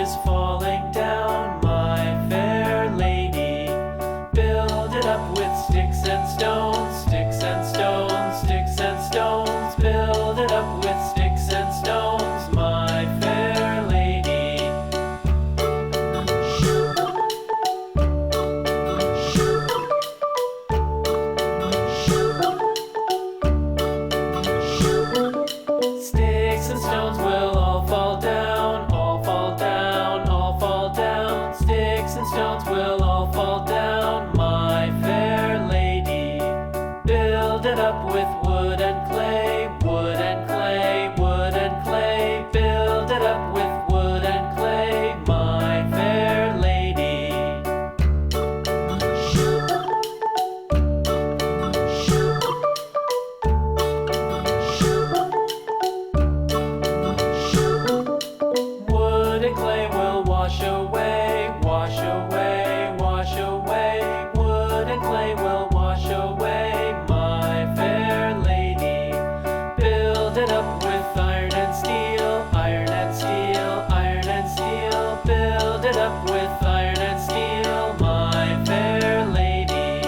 bridges falling down, my fair lady. Build it up with sticks and stones, sticks and stones, sticks and stones. Build it up with sticks and stones, my fair lady. Sticks and stones will all fall down, all fall down, all fall down. Sticks and stones will all fall down, my fair lady. Build it up with wood and clay, wood and clay, wood and clay. Build it up with wood and clay, my fair lady. Wood and clay will wash away, wash away, wash away. Wood and clay will wash away, my fair lady. Build it up with iron and steel, iron and steel, iron and steel. Build it up with iron and steel, my fair lady.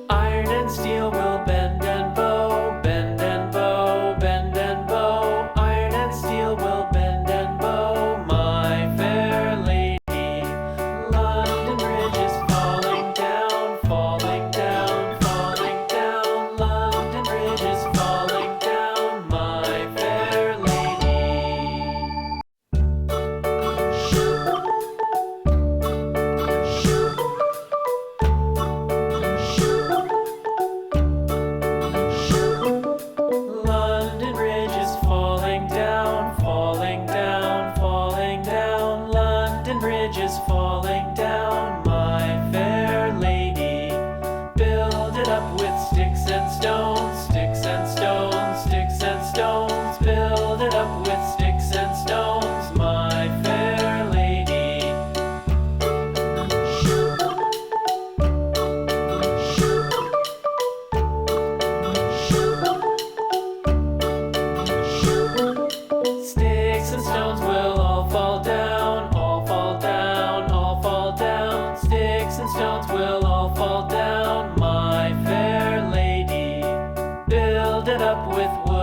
Iron and steel will bend and bow, bend and bow, bend and bow. Iron and steel will bend and bow, my fair lady. London Bridge is falling down, falling down, falling down. London Bridge is falling down, my fair lady. London Bridge is falling down, falling down, falling down. London Bridge is falling down, my fair lady. Build it up with sticks and stones, sticks and stones, sticks and stones. Build it up with sticks and stones, my fair lady. Sticks and stones will all fall down, all fall down, all fall down. Sticks and stones will all fall down, my fair lady. Build it up with wood